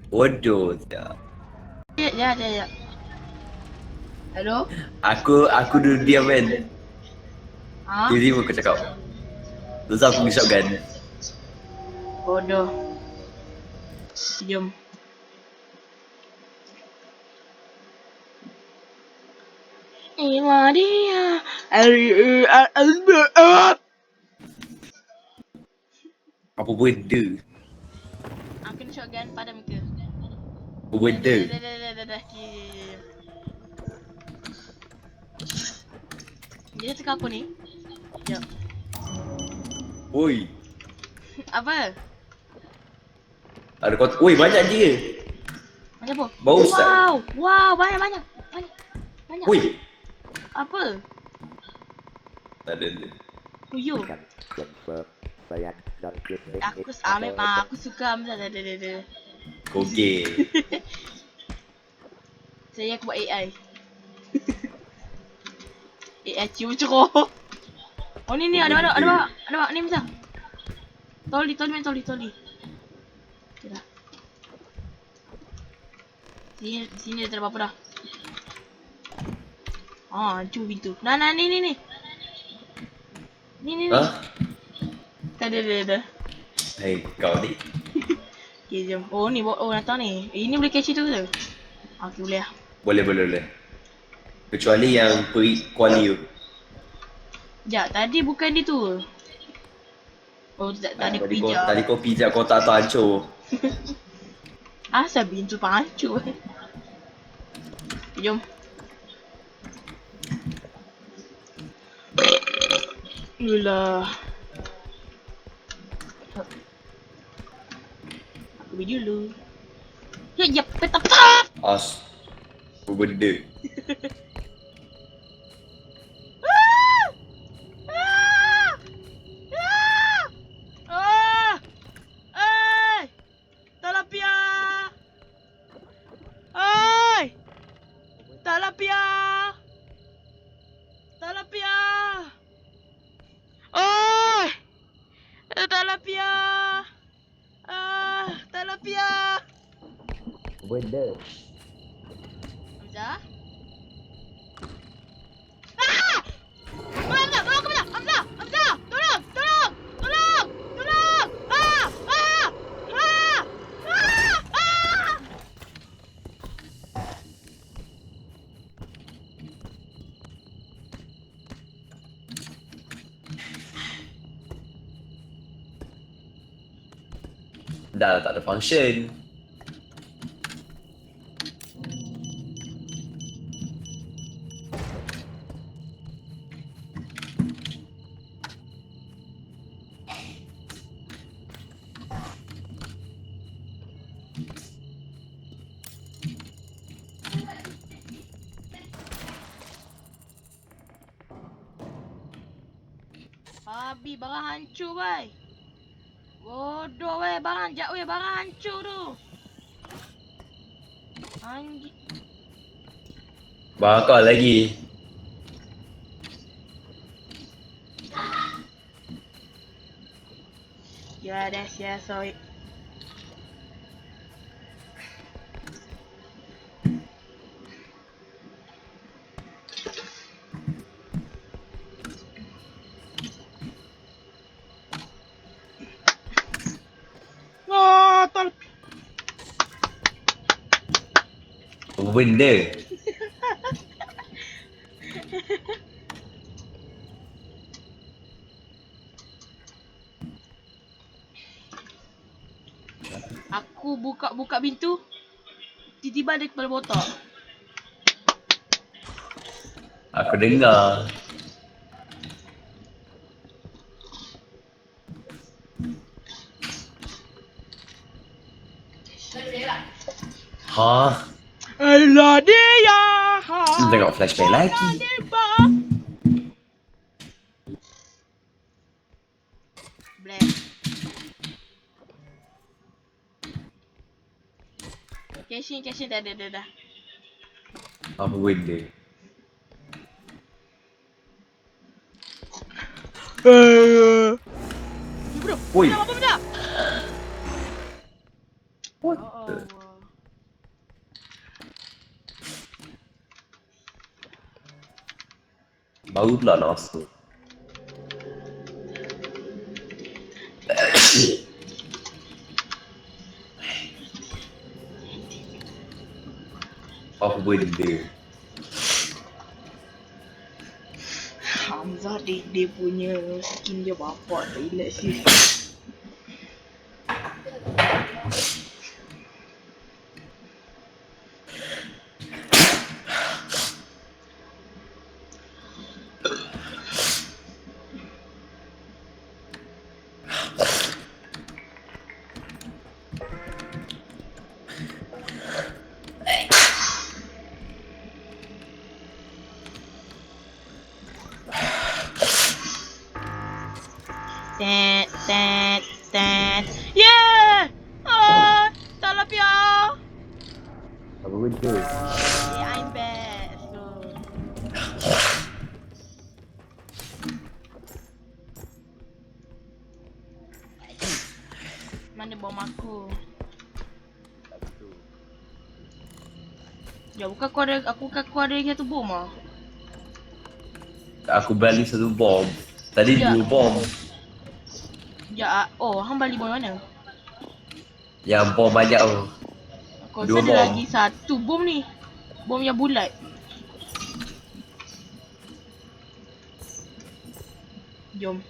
Bodoh tak. Ya. Hello? Aku duduk diam kan. Ha? Tiba-tiba kau cakap. Terus aku pergi shotgun. Bodoh. Jom. Ima dia. Apa benda? Aku kena shotgun pada muka. Apa benda? Dah. Dia cakap apa ni? Jom. Oi. Apa? Ada kau. Oi, banyak je. Macam apa? Bau ustaz. Wow, banyak. Oi. Apa? Tak ada. Tuyul. Aku ambil aku suka ambil ada. Okey. Saya aku buat AI. AI cium cerah. Oh ni ada ni macam. Toli. Okay dah. Sini dah tak ada apa-apa dah. Hancur pintu. Nah, ni. Ni. Ha? Tak ada. Hei, kau ni. Okay, jom. Oh, ni. Oh, datang ni. Ini boleh catch itu ke? Okay, boleh lah. Boleh. Kecuali yang peri kuali tu. Sekejap, tadi bukan dia tu. Oh, tadi aku pijak. Tadi kau pijak kau tak tahu hancur. Asal pintu pancur. Jom. Yulah. Aku pergi dulu. Ya, petak. Apa benda? Talapia. Benda. Hamzah? Hamzah, tolong aku Hamzah! Hamzah! Tolong! Dah tak ada function. Babi, barang hancur, bay. Bodoh, weh. Barang hancur tu. Anjing. Bakal lagi. Ya, dah sia, sorry. Apa benda? Aku buka pintu. Tiba-tiba ada kepala botak. Aku dengar. Ha? Alah dia. Tengok flashback lagi. Bleh. Cashin dah. Apa benda? Bro, Oi. apa benda? What Oh, the? Baru pula nak masuk. Apa benda? Hamzah dia punya skin dia bapak toilet sih. Tet. Yeah! Ah, tolong ya. Apa benda? Yeah, I'm back. So. Mana bom aku? Ya, bukan aku ada satu bom ah. Aku balik satu bom. Tadi Ya. 2 bom. Ya, oh, hang balik bom mana? Yang bom banyak tu. Kau Dua ada bom. lagi satu bom ni. Bom yang bulat. Jom.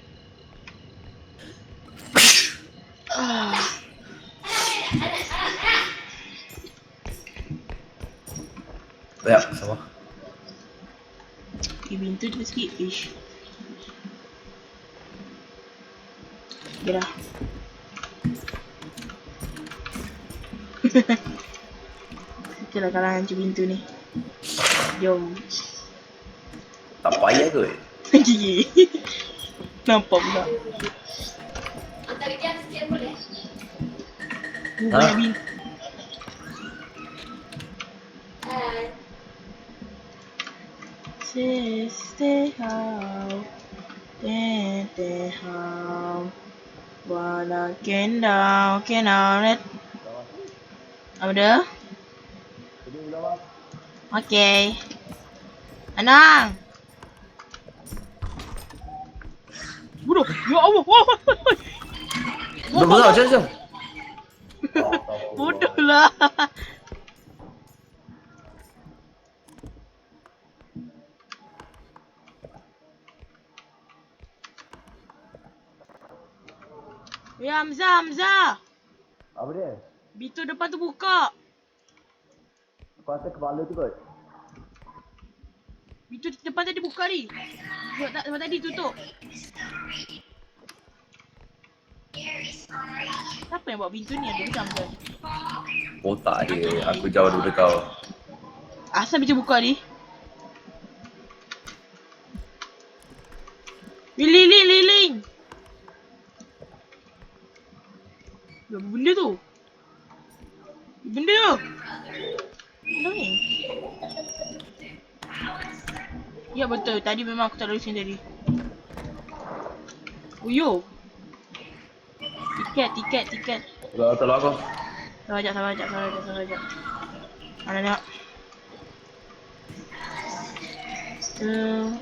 Ya, sama. Pintu tu sikit. Ish. Gerak. Kita lah kalah hancur pintu ni. Jom. Tak payah kot. Gigi. Nampak pula. Banyak pintu. Stay home. Stay home. Wanna get down. Let. Apa dia? Okay. Anang. Bodoh. Ya Allah. Betul, jom. Bodoh lah. Ya Hamzah. Apa dia? Pintu depan tu buka. Pasal kepala tu kot. Pintu depan tadi buka ni. Depan tadi tutup. Siapa yang buat pintu ni? Ada macam kan? Otak dia. Aku jauh daripada kau. Asal pintu buka ni? Liling. Apa benda tu? Benda tu? Benda ni? Ya betul, tadi memang aku tak ada sini tadi. Oh yo. Tiket. Tolong aku. Sabar sekejap. Mana nak? Stay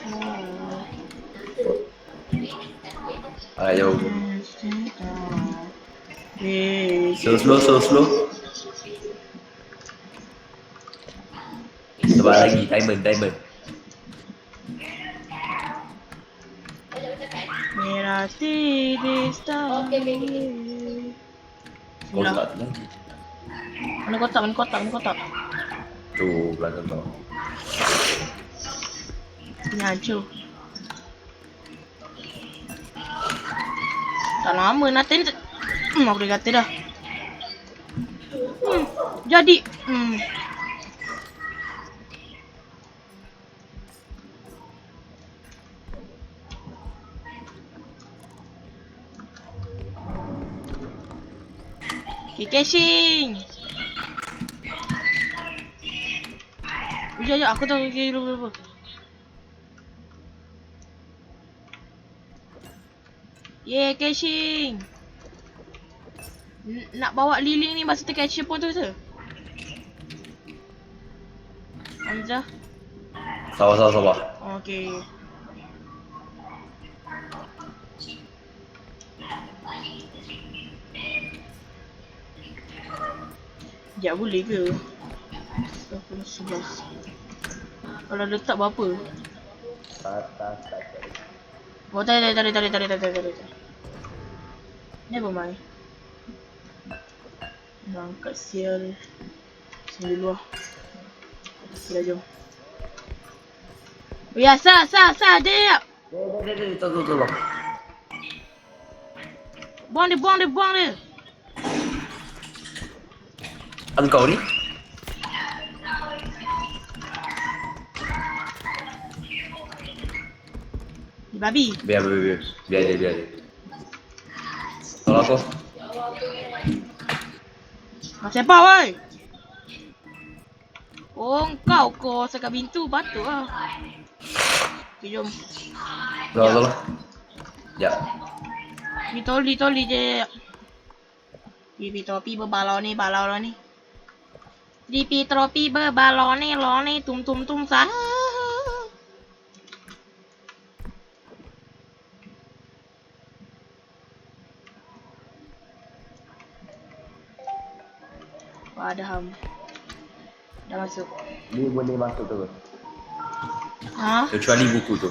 home. Ayo. Stay home. Slow. Sebentar lagi, diamond. Merah titik star. Kau tak lagi. Mana kotak? Tu, belakang kau. Ini hancur. Tak lama Nata ni aku dah kata dah. Jadi. Okay, caching. Sekejap, aku tahu dulu. Yeah, caching. Nak bawa liling ni masa tu catch pun tu tu. Hamzah. Sabar. Okay. Sekejap boleh ke? 11. Kalau letak berapa? Oh tak ada. Never mind. Nak angkat sial. Sini dulu lah. Okay dah jom. Oh ya, sah, dia. Tolong. Buang dia. Engkau ni? Ni babi. Biar dia. Tolong aku. Nak siapa woi? Oh kau sekat pintu patut lah. Okay jom. Tolong. Ya. Ni toli je. Pipi topi berbalon ni. Pipi tropi berbalon ni lo ni tum sah. Wah ada ham. Dah masuk. Ni boleh masuk tu. Ha? Kecuali buku tu.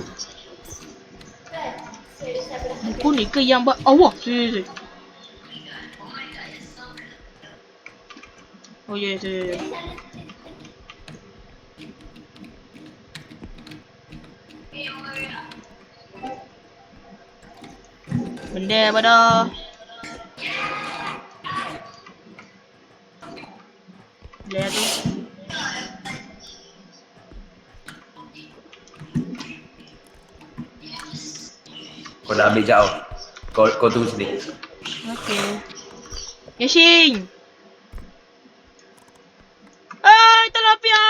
Buku ni ke yang Allah. Si. Oh ya. Benda pada. Lihat tu. Kau dah ambil jauh. Kau tunggu sini. Okay. Yashing. Hai, tilapia.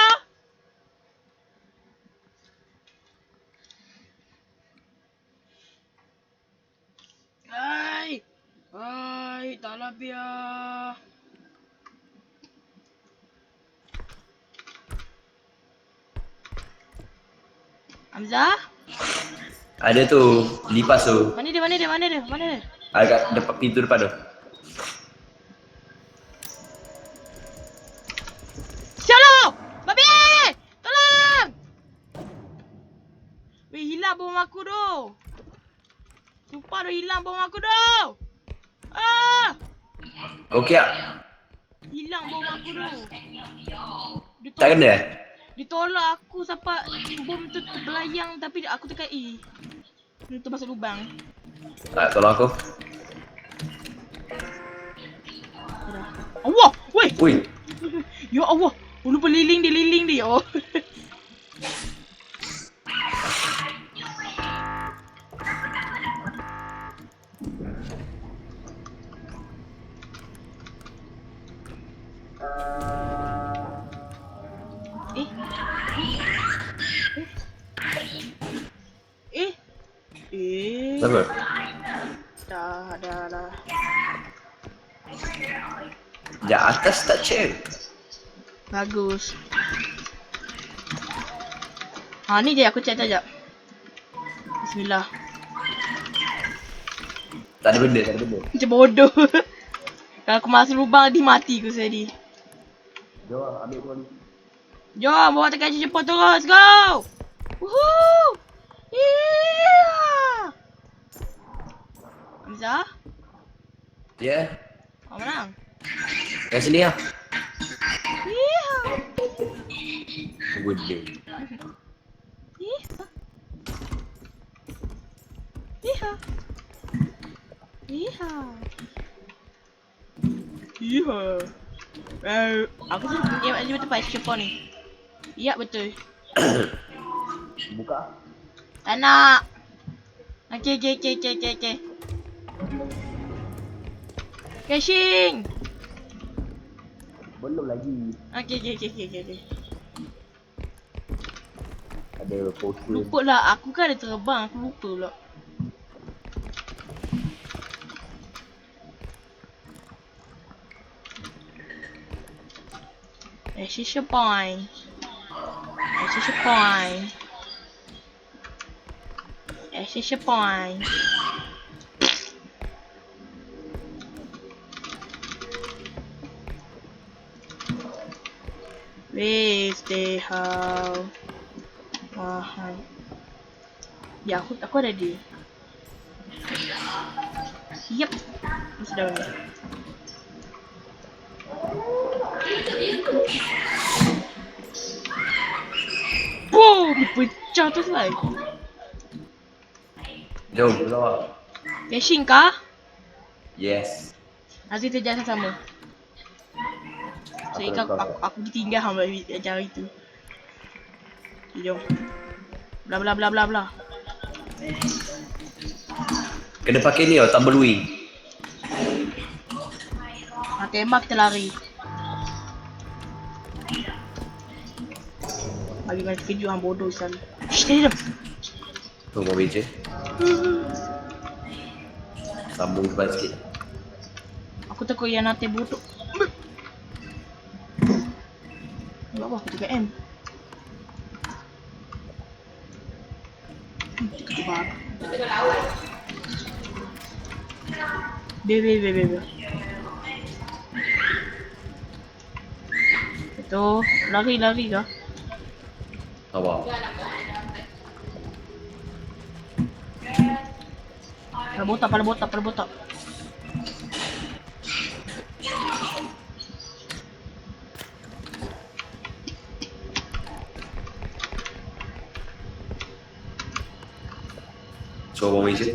Hai, tilapia. Hamzah? Ada tu, lipas tu. Mana dia? Agak depan pintu depan tu. Syalo! Babi! Tolong! Weh, hilang bom aku tu. Sumpah tu hilang bom aku tu. Ah! Okey tak? Hilang bom aku tu. Tak kena? Dia tolak aku sampai bom tu terbelayang tapi aku tekan E. Tu masuk lubang. Tolong aku. Allah! Weh! Ui. Ya Allah! Lupa liling dia. Oh. Apa? Dah. Ya atas tak check. Bagus. Ha ni je aku check sekejap. Bismillah. Tak ada benda. Macam bodoh. Kalau aku masuk lubang dia mati aku tadi. Jom ambil kau ni. Jom bawa tekan jemput terus. Go! Woohoo! Yeah! Hamzah? Ya. Kau menang? Kat sini lah. Yeah! Benda. Iha. Aku tu dia betul pas cepat ni. Ya betul. Buka. Tak nak. Okay. Caching. Belum lagi. Okay. Ada poster. Lupa lah, aku kan ada terbang, aku lupa pula. She's a point. Accession point. Where's the house? Mahal. Ya, aku ada dia. Yep. Ini sudah ni. Boom! Pecah tu slide. Jom keluar. Caching kah? Yes. Nanti kita jalan sama. So, Aku nak keluar. aku ditinggal hamba ajar itu. Okay, jom. Bla bla bla bla bla. Kena pakai ni tau, tumbleweed. Nak tembak kita lari. Bagi main terkejut hang bodoh sekali. Shh, dia diam. Tu mau meja. Sambung depan sikit. Aku takut yang nanti bodoh. Bawa aku 3M. Ketupat. Be. Itu lari kah? Sabar. Pada botak. Coba mau meja.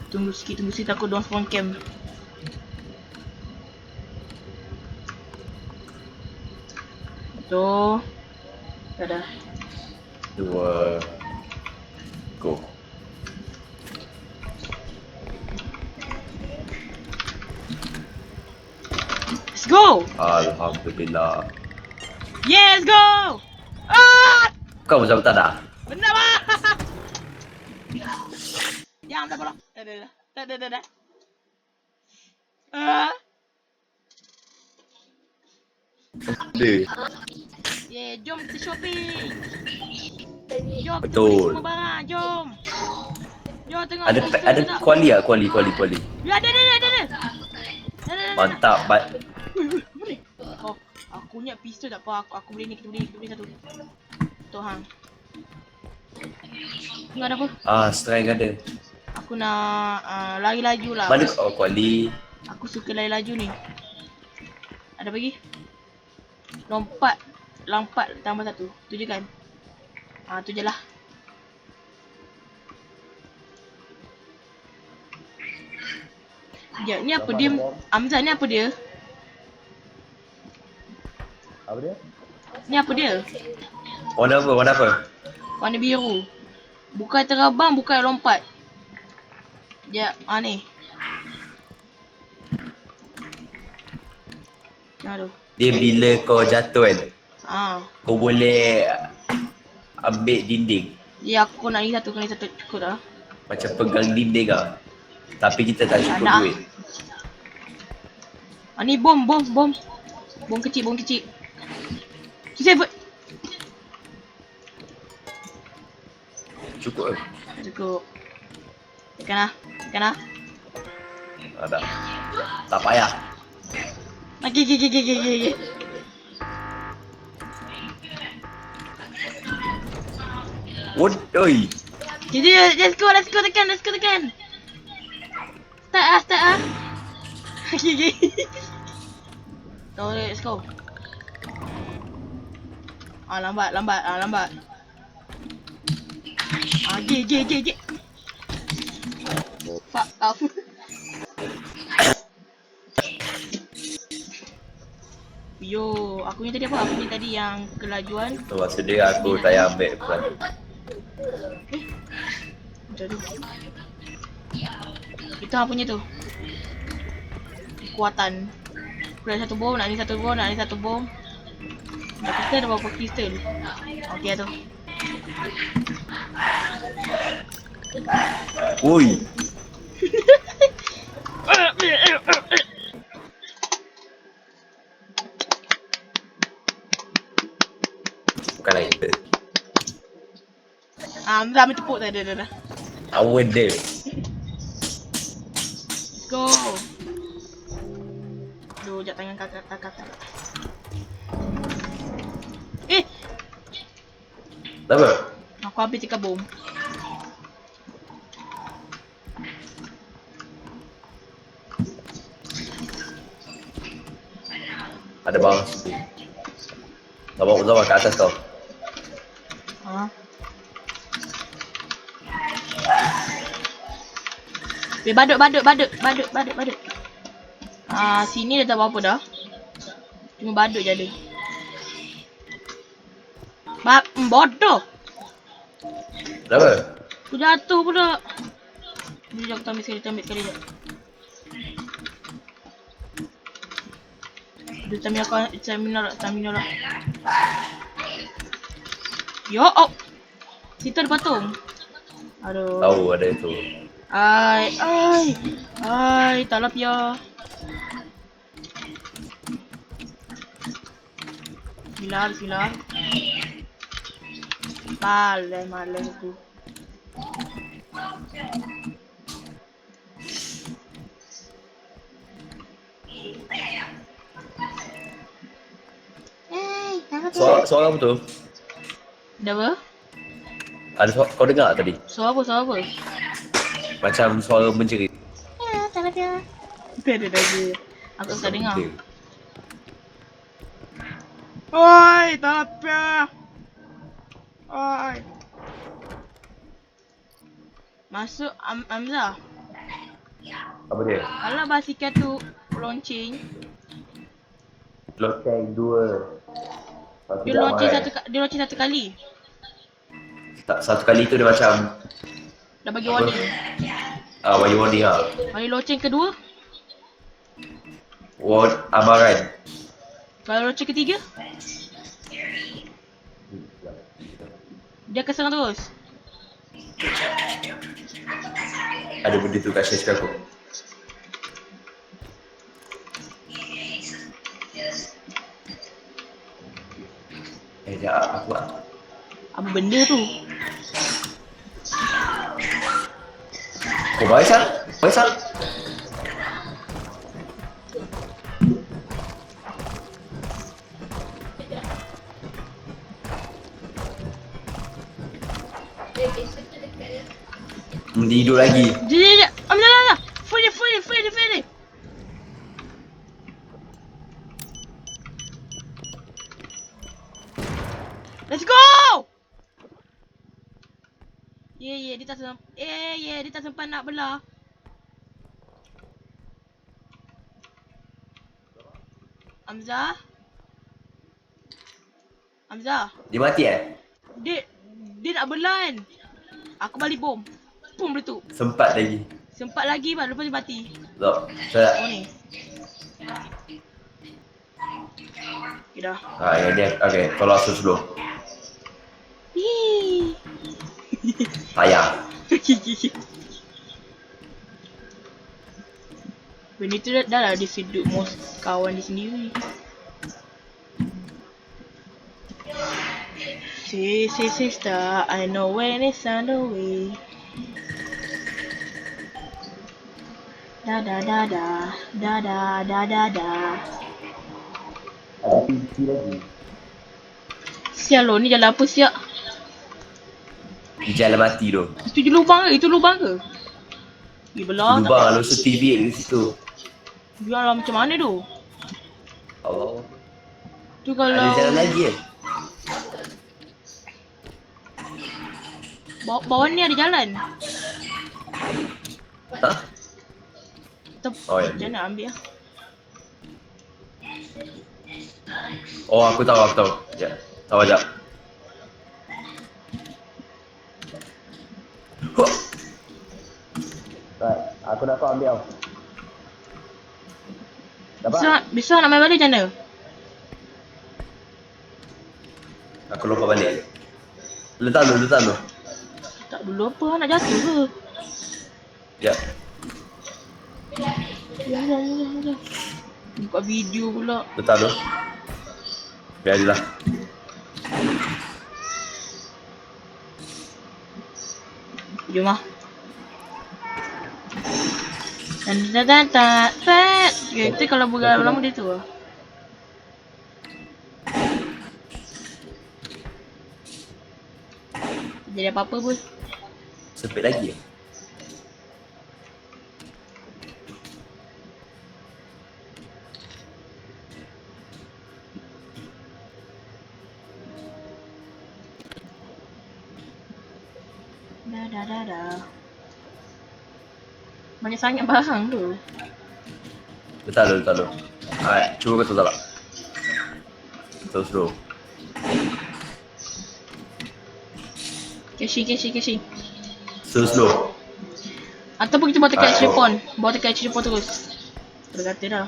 Tunggu sikit aku down spawn camp. Itu. Dah. 2 go. Let's go! Alhamdulillah. Yes, go! Ah! Kau betul-betul dah? Benar bah! Yang dah bolak. Dah. Ada. Yeah, jom kita shopping. Jom kita Betul. beli semua barang, jom. Jom tengok. Ada kuali tak? Kuali. Ya, ada. Dah. Mantap. Apa ni? Oh, aku punya pistol tak apa. Aku beli ni, kita beli satu. Tu hang. Tengok ada apa? Strength ada. Aku nak lari laju lah. Mana kuali? Aku suka lari laju ni. Ada bagi? Lompat tambah satu. Tu je kan? Tu je lah. Sekejap, ni apa dia? Hamzah, ni apa dia? Apa dia? Ni apa dia? Warna apa? Warna biru. Bukan terbang, bukan lompat. Sekejap, ni. Aduh. Dia bila kau jatuh kan, kau boleh ambil dinding. Ya, aku nak ni satu, cukup dah. Macam pegang dinding lah. Tapi kita tak cukup Nak. duit. Ni bom. Bom kecil. Save. Cukup ke? Cukup. Tekan lah. Tak. Tak payah. Okay. Oi. Let's go tekan. Start ah. Okay. So, let's go. Lambat. G. Fuck off. Yo, aku ni tadi apa? Aku ni tadi yang kelajuan. Maksud dia aku tak payah ambil pelan. Macam tu. Itu apa punya tu? Kekuatan. Aku dah satu bom, nak ni satu bom. Dah kita ada berapa kristal? Okey tu. Oi. Bukan lagi kita. Dah ambil tepuk dah. Awal dia. Let's go. Aduh, jap tangan kakak. Apa? Aku habis tikar bom. Ada bawah situ. Zabar ke atas kau. Ha. Badut. Sini dah tak apa-apa dah. Cuma badut je ada. Bodoh. Kenapa? Aku jatuh pula. Sekejap aku ambil sekali jap. Aduh, stamina lah. Yo, oh. Situ ada patung. Aduh. Tahu ada itu. Ai, tak lah pia. Bismillah. Malas aku. Suara apa tu? Dah apa? Ada suara, kau dengar tadi? Suara apa? Macam suara menjerit. Tak lah pia. Ada lagi. Aku tak dengar. Oi, tak lah pia. Oi. Masuk Hamzah. Apa dia? Alah basikal tu lonceng. Lonceng 2. Dia lonceng satu kali. Satu kali tu dia macam Dah bagi warning. warning lah. Kali lonceng kedua. Amaran. Kalau lonceng ketiga, dia akan serang terus. Ada benda tu kat share aku. Aku Apa benda tu? Kau Faisal? Hidup lagi. Jap. Ambil. Free. Let's go! Dia tak sempat nak belah. Hamzah. Dia mati Dia nak belah kan. Aku balik bom. Pum meletup. Sempat lagi. Lepas dia mati. Sekejap. Saya ni. Okay dah. yang dia. Okay, tolong asal dulu. Sayang. Benda tu dah lah defeat most kawan dia sendiri. Say sister, I know when it's on the way. Da. Ada pintu lagi. Sial lo, ni jalan apa siap? Di jalan mati tu. Itu lubang ke? Belah Lubang lu TV di situ. Biar lah macam mana tu? Allah. Tu kalau Ada jalan lagi bawah ni ada jalan. Hah? Ya. Macam mana ambil lah. Oh, aku tahu. Ya. Tahu sekejap. Right, aku nak kau ambil. Dapat? Bisa nak main balik macam mana? Aku lupa balik. Letak dulu. Tak dulu apa, nak jatuh ke? Ya. Ya. Buka video pula. Letak dulu. Biar je lah. Jom lah. Itu kalau berapa lama dia tu lah. Jadi apa-apa pun. Sempit lagi. Dah. Banyak sangat barang tu. Betul. Alright, cuba kau tak? Slow. Casing. Slow. Ataupun kita bawa tekat Go. Cilepon. Bawa tekat Cilepon terus. Dah kata dah.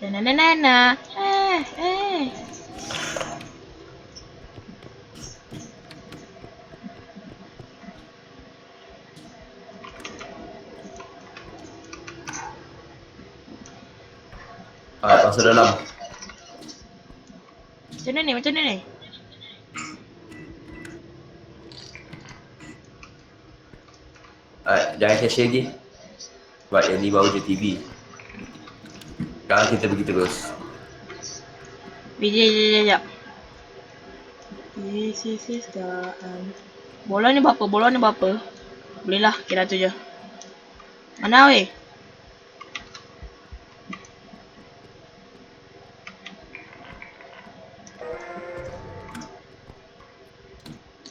Na. Alright, masuk dalam. Macam mana ni? Alright, jangan cashier lagi. Sebab yang ni baru je TV. Sekarang kita pergi terus. Sekejap. Bola ni berapa? Boleh lah, kira tu je. Mana weh?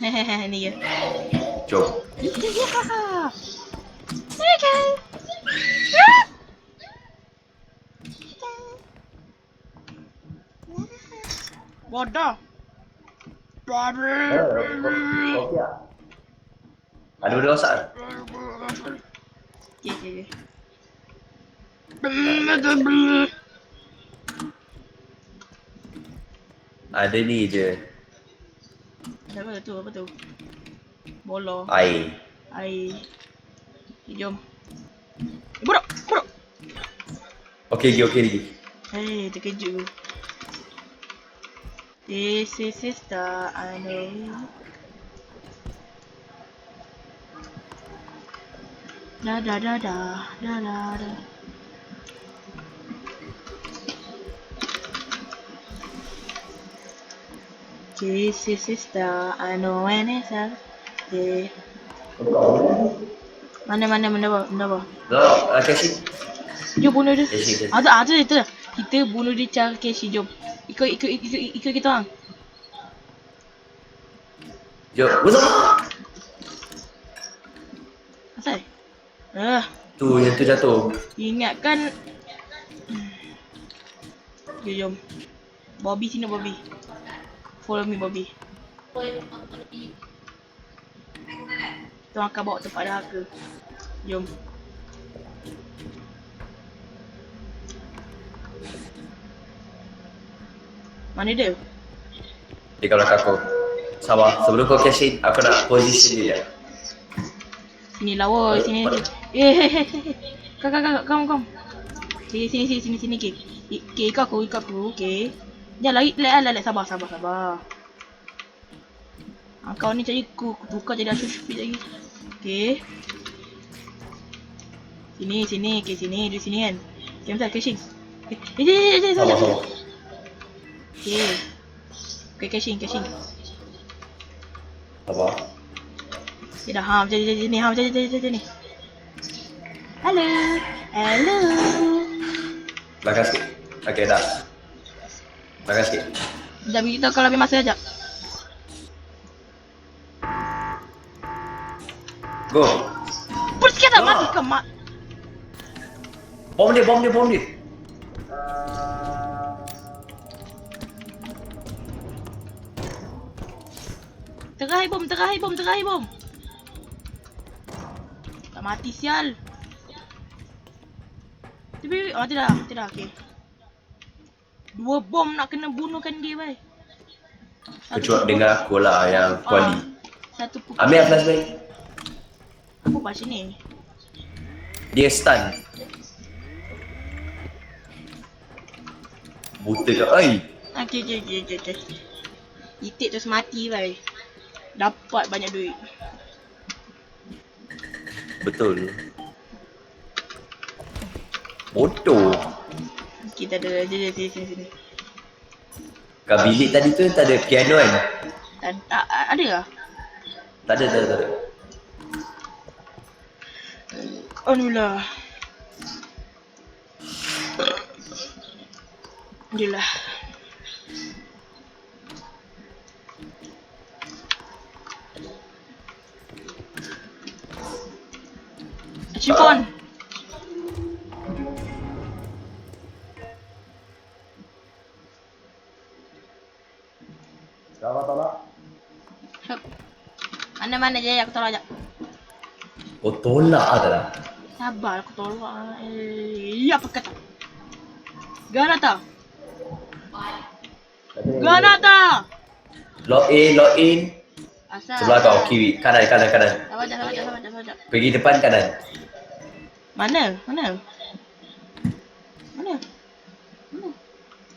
Hehehe, ni je. Jom. Okay. Bodoh. Ada benda rosak? Okay. Ada ni je. Apa tu? Bola. Air. Air. Jom. Bodoh. Okey lagi. Hei, terkejut. This is sister, I know. Da. This is sister, I know when it's up. Mana apa? Dah, cashier. Jom bunuh dia. Cashier. Ada itu. Kita bunuh dia cara cashier, jom. Ikut kita orang. Jom. Betul. Asal? Tu yang tu jatuh. Ingatkan. Jom. Bobby sini, Bobby. Follow me, Bobby. Tuan akan bawa tempat dahaga. Jom. Mana dia? Dia kat belakang aku. Sabar, sebelum kau cash in, aku nak position dia. Sini lah woi, sini. Come. Sini ke. Ikut aku, okey. Jangan lari, sabar. Kau ni cari ku tukar jadi Ashur Syafiq lagi. Okey. Sini, duduk sini kan. Okey, bentar, cashing. Sabar. Okey, cashing. Sabar. Okay dah, macam ni. Hello. Belakang sikit. Okey dah. Belakang sikit. Sekejap, kita kalau habis masa sekejap. Go. Put sikit tak mati ke mak? Bom dia. Terakhir bom. Tak mati sial. Tapi tidak, okey. 2 bom nak kena bunuhkan dia, bhai. Kecuali dengan aku lah yang kuali. Satu pukul. Ambil flashbang. Apa pasal ni? Dia stun. Buta ke? Oi. Okey. Itik terus mati, bhai. dapat banyak duit. Betul. Bodoh. Kita ada sini. Kat bilik tadi tu tak ada piano kan? Ada lah. Tak ada. Anulah. Yelah. Chiffon. Salah tolak. Mana je aku tolak jap. Oh tolak dah. Sabar aku tolak. Apa kata? Ganata. Log in. Asal. Sebelah kau, kiri. Kanan. Sabar jap. Pergi depan kanan. Mana?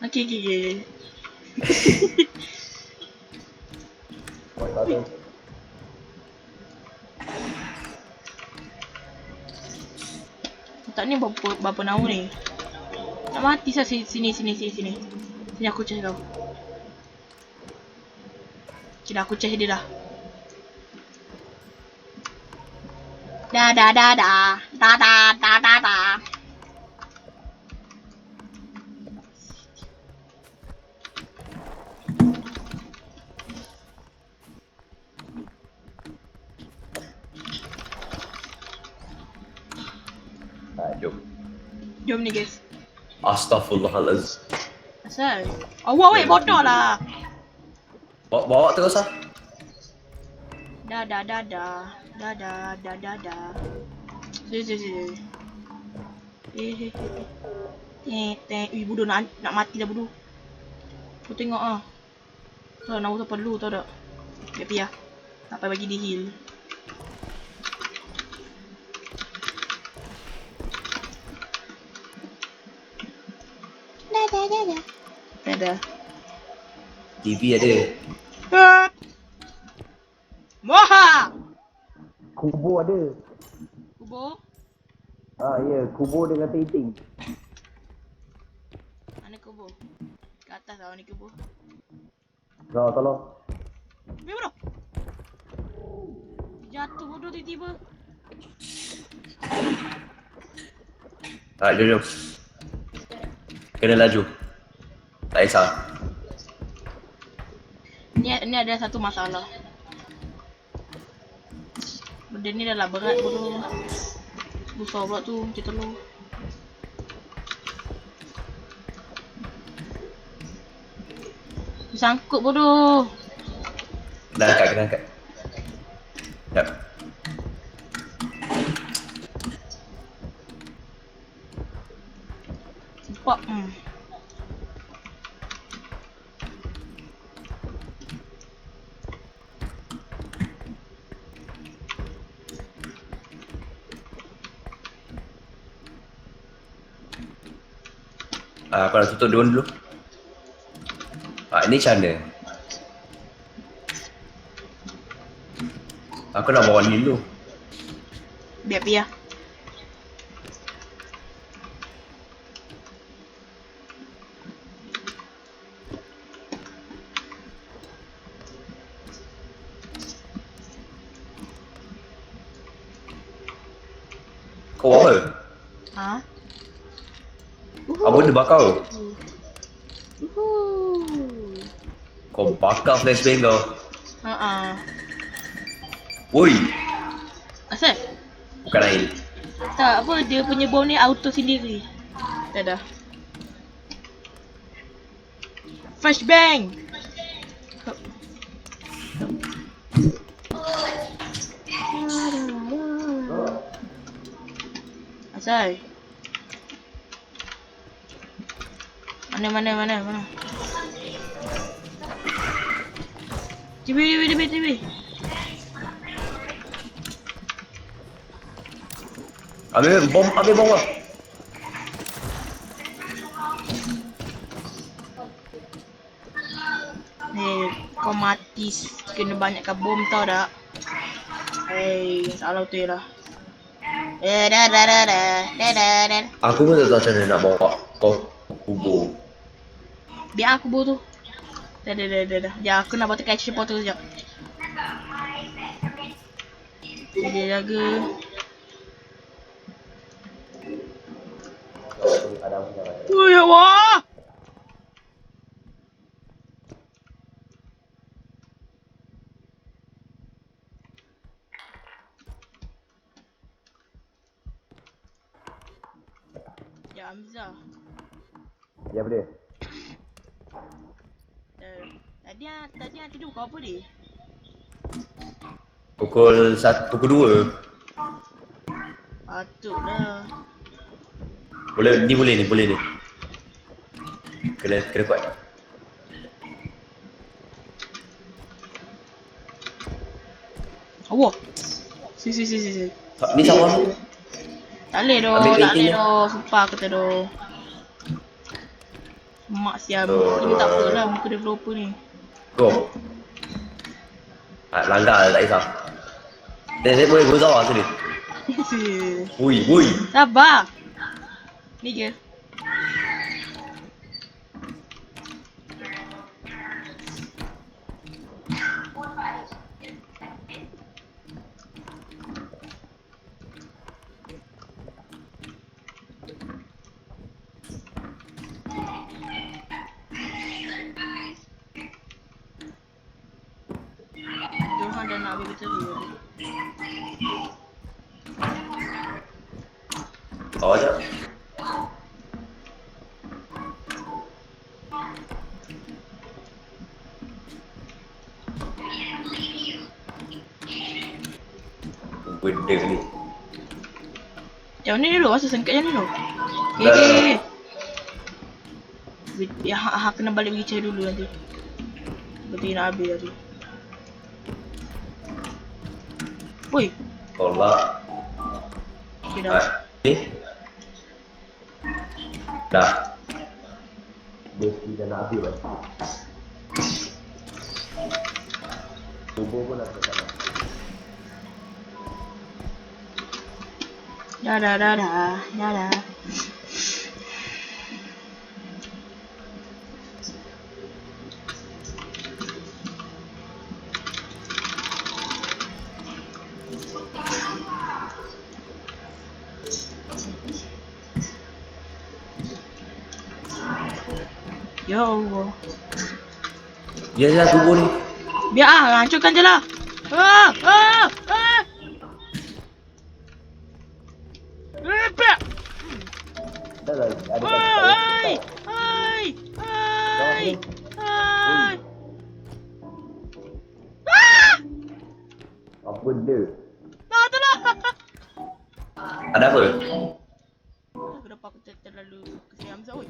Okey. Tak ni berapa nama ni? Nak mati sah sini. Sini aku cah kau. Okay dah, aku cah dia dah. Da. Jom ni guys. Astaghfirullahalazim. Asal? Awak weh bodoh lah. Bawa terus lah. Da. Sini. Bodoh nak mati dah bodoh. Kau tengok ah. Tak nak usah perlu tau tak. Biar. Tak payah bagi dia heal. Dah. TV ada. Moha! Kubur ada. Kubur? Ya, kubur dengan painting. Mana kubur? Ke atas tau ni kubur. Tolong. Biar bodoh. Jatuh bodoh tiba-tiba. Jom. Kena laju. Tak kisah. Ni ada satu masalah. Benda ni dah lah berat bodoh. Susah pula tu macam telur. Sangkut bodoh. Kena angkat. Sekejap. Sempak. Kau nak tutup dulu. Ini macam mana? Aku nak bawa ni dulu. Biar. Kau apa? Ha? Apa benda bakar? Kau bakar flashbang kau. Woi. Asal? Bukan air. Tak apa, dia punya bom ni auto sendiri. Dah. Flashbang. Asal? Mana? TV. Ambil bom lah. Kau mati His kena banyakkan bom tau tak? Salah betul lah. Dah. Aku pun tak tahu macam mana nak bawa kau kubur. Biar aku kubur tu. Dah. Ya, aku nak buat tekan action portal sekejap. Dia jaga. Ui, wah! Ya, Hamzah. Ya apa dia? Tadi yang tidur kau apa dia? Pukul 2. Patutlah. Boleh ni. Kena kuat. Awak. Si. Ni sama tu. Tak boleh doh, Ambil tak boleh rating dia. doh. Sumpah kata doh. Mak siam. Ini tak apa lah muka developer ni. Go. Langgar tak kisah. Dia boleh go zawah tu ni. Wui. Sabar. Ni ke? Johan dah nak ambil bateri tadi. Bawa je. Benda ni. Yang ni dulu, asal sengkat yang ni dulu. Dah. Okay. Ya, kena balik pergi cari dulu nanti. Bateri nak habis tadi. Oi, Tolak. okay dah. Ni. Dah. Besi dah nak habis lah. Kubur pun dah selesai. Dah. Ya Allah. Biar kubur ni. Biar hancurkan je lah. Lepek. Dah lah. Ada Hai. apa benda? Tolong. Ada apa? Kenapa aku terlalu kesian Hamzah oi?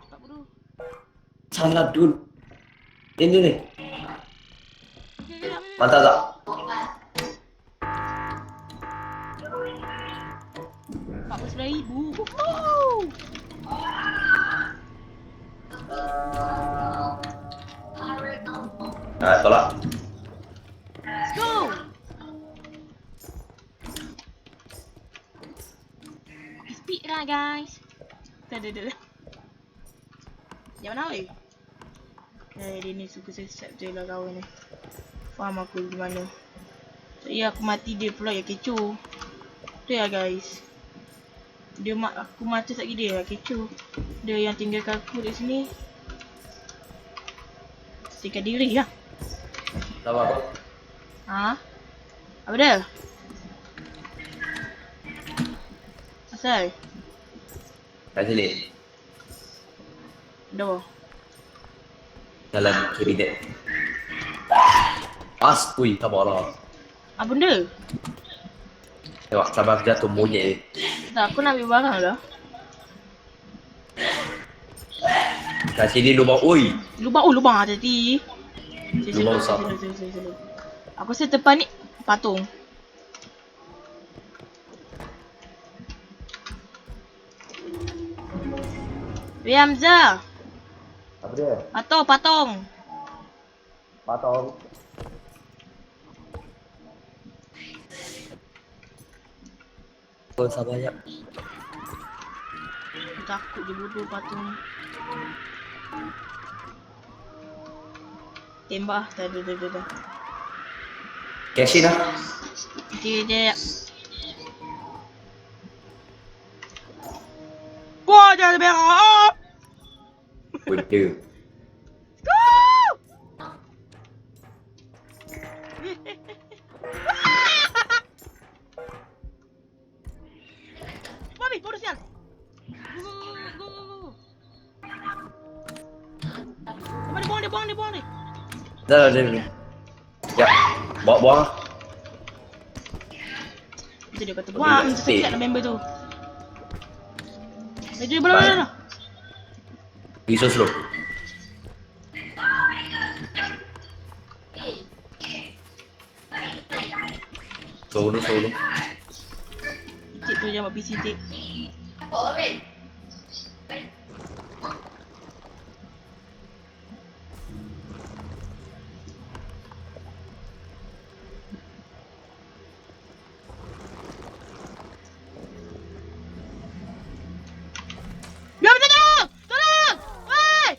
Cepat buru. Salah dul. Ini ni. Okay, ambil. Mantap tak? 14,000. Tolak. Let's go. Speed lah guys. Dah. Yang mana weh? Dia ni suka sesat je lah kawan ni. Faham aku gimana. Jadi aku mati dia pula yang kecoh. Tu ya guys. Aku mati sekali dia lah kecoh. Dia yang tinggalkan aku di sini. Tinggal diri lah. Sabar kau. Ha? Apa dia? Asal? Kat sini. Dah. Dalam kabinet. Ui, sabarlah. Apa benda? Tengok, sabar jatuh monyet ni. Tak, aku nak ambil barang lah. Kat sini lubang, ui. Lubang hati-hati. Lubang besar. Sila. Aku rasa depan ni patung. Weh Hamzah. Apa dia? Patung. Patong. Kau sabar ya. Aku takut je bodoh patung ni. Tembak. Dah. Cashin lah. Okay. Wah, jangan berak. Benda. Mami, bodoh sial. Go. Buang dia. Dah. Ya. Buang lah. Itu dia kata buang. Macam sakit lah member tu. Dia belah. Pergi so slow. Solo. Cik tu jangan buat PC cik. Biar macam tu! Tolong! Woi!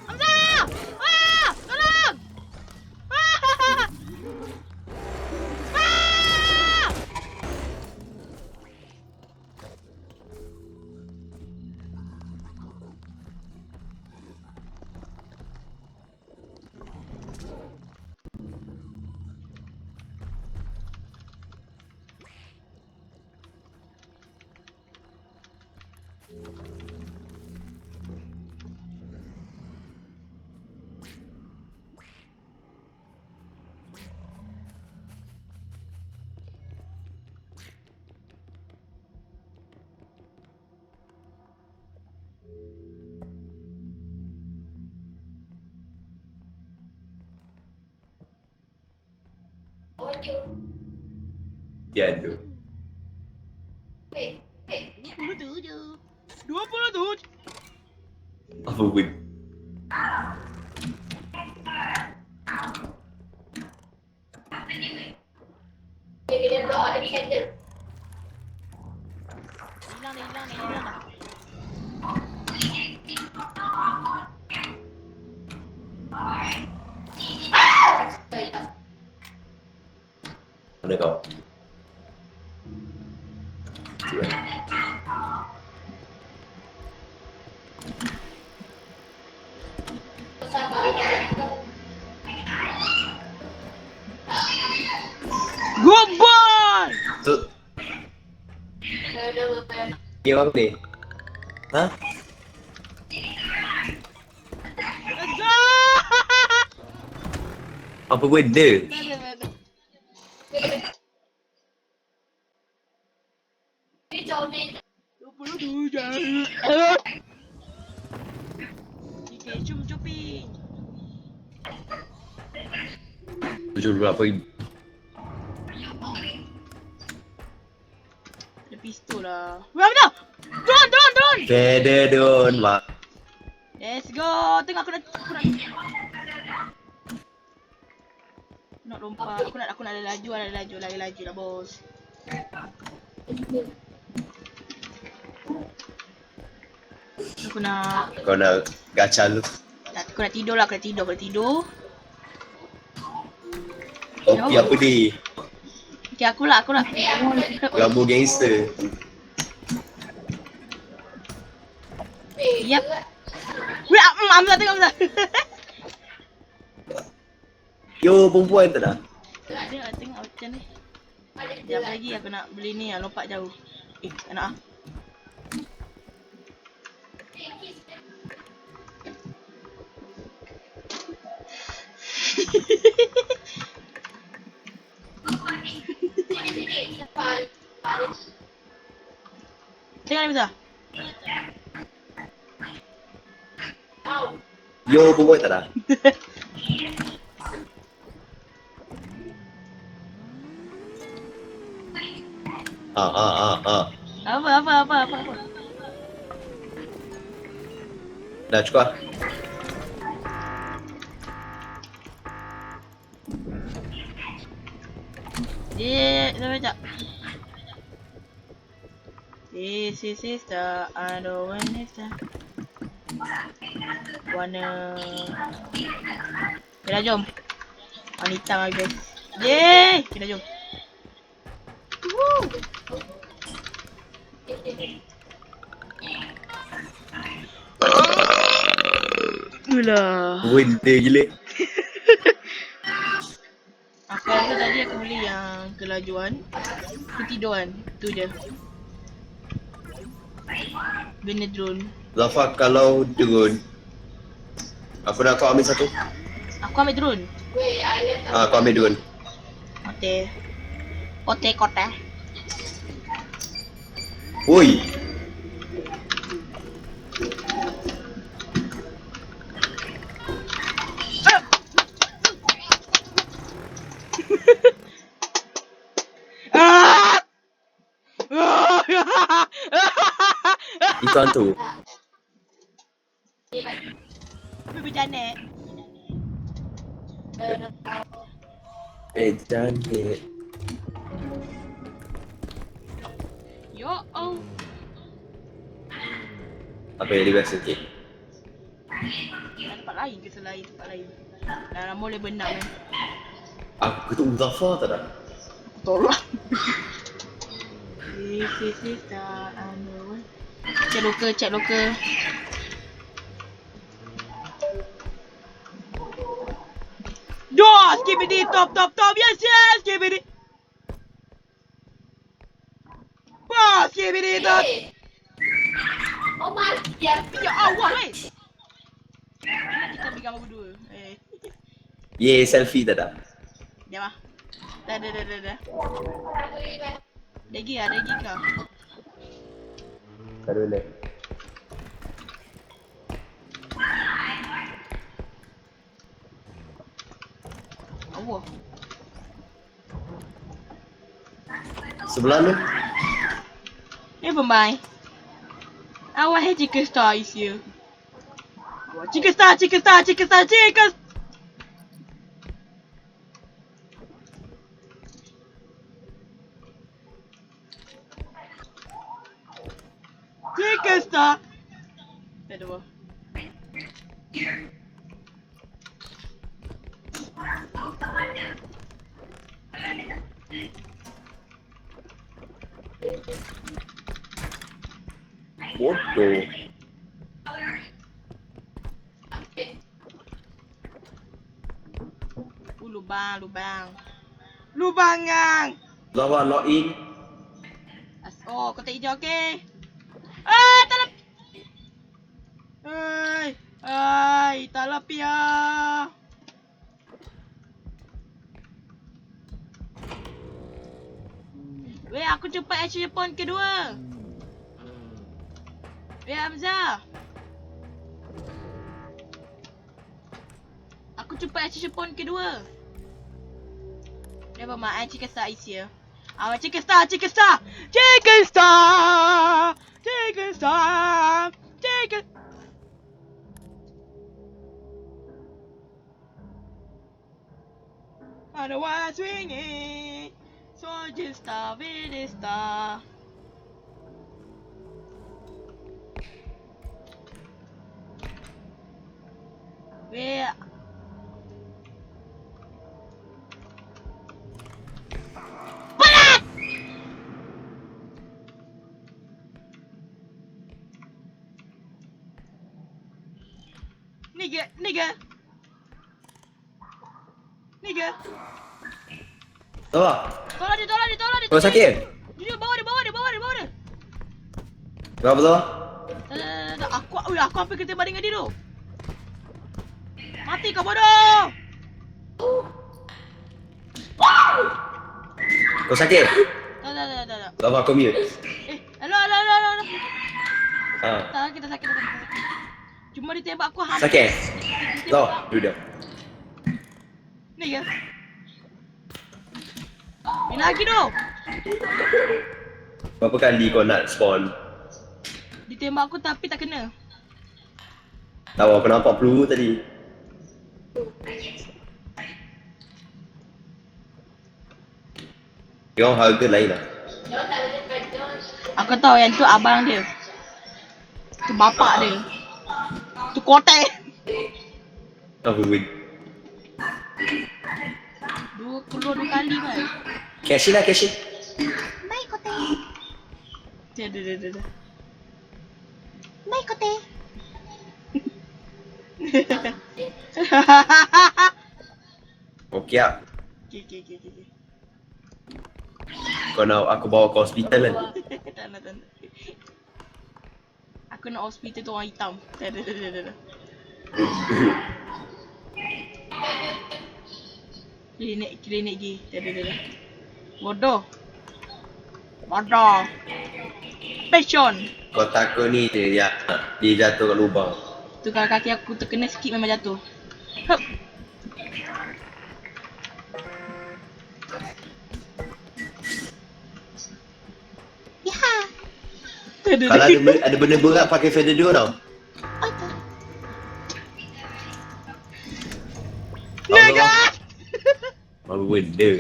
Hamzah! Tolong! Tiada. 27. Apa pun. Hilang dah. Mana kau? Good boy! Tu. Game apa ni? Ha? Let's go! Apa benda? Okay, jom shopping. 7 berapa ribu? Ada pistol lah. Wah, betul! Drone! Feather don, mak. Let's go! Tengok aku nak nak lompat. Aku nak laju lah bos. Aku nak Kau nak gacha lu. aku nak tidur lah, aku nak tidur. Kopi apa ni? Okay, aku lah. Rambu gangster. Yap. Wait, Hamzah tengok Hamzah. Yo, perempuan tak dah? Tengok macam ni. Sekejap lagi aku nak beli ni lah, lompat jauh. Tak nak ah. Tengok ni Hamzah. Yo, perempuan tak dah? Apa. Dah cukup lah. Sampai tak? This is the I don't want it the wanna. Kita jom. Wanita my best. Yeay! Kita jom. Woo! Ulah. Benda gila. Aku rasa tadi aku beli yang kelajuan. Ketiduran. Tu je. Benda drone. Zafar kalau drone, aku nak kau ambil satu. Aku ambil drone. Aku ambil drone. Ote. Ote kote. Woi. Ah! Itu hantu. Berjanek. Cantik. Yo oh. Apa yang dia biasa sikit? Tempat lain ke selain tempat lain? Dah lama boleh benam kan? Aku tu Zafar tak dah? Tolak. This is the underworld. Cek lokal. Duh, skibidi top. Yes, skibidi. Wah, skibidi top. Ya Allah, weh. Kita ambil gambar berdua. Ye, selfie tak dah? Diam ah. Dah. Lagi kah? Tak ada boleh. Allah. Sebelah ni. Never mind. Our head chicken star is here. Chicken star. Chicken star. Tak ada apa. Bodoh. Lubangang. Zafar login. Oh, kotak hijau okey. Tak lep. Tak lep ya. Weh, aku cepat action point kedua. Weh, Hamzah. Aku cepat action point kedua. Never mind, chicken star is here. Chicken star. On the wire swinging, soldier star, really star. Weh. Nigga. Zafar. Tolong dia. Kau sakit? Dia bawa dia. Kenapa Zafar? Aku hampir kena tembak dengan dia tu. Mati kau bodoh. Kau sakit? Tak. Zafar, kau mute. Hello. Ha. Tak sakit. Cuma dia tembak aku hampir. Sakit? Zafar, duduk. Ni ke? Ni lagi tu. Berapa kali kau nak spawn? Dia tembak aku tapi tak kena. Tahu aku nampak peluru tadi. Dia orang harga lain lah. Aku tahu yang tu abang dia. Tu bapak dia. Tu kotek. Apa pun. Keluar 2 kali kan. Cash lah, cash. Baik kotek. Dah. Baik kotek. Okey lah. Okay. Kau nak aku bawa ke hospital kan? Tak nak. Aku nak hospital tu orang hitam. Dah. Klinik G. Dah. Bodoh. Passion. Kau takut ni dia jatuh kat lubang. Tu kalau kaki aku terkena sikit memang jatuh. Hup. Ya. Kalau ada benda berat pakai feather duo tau. Naga. Apa benda?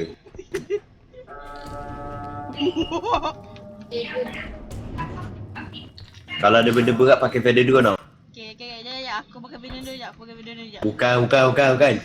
Kalau ada benda berat pakai feather duo tau. Okay, jap. Aku pakai benda dulu jap. Bukan. Okay.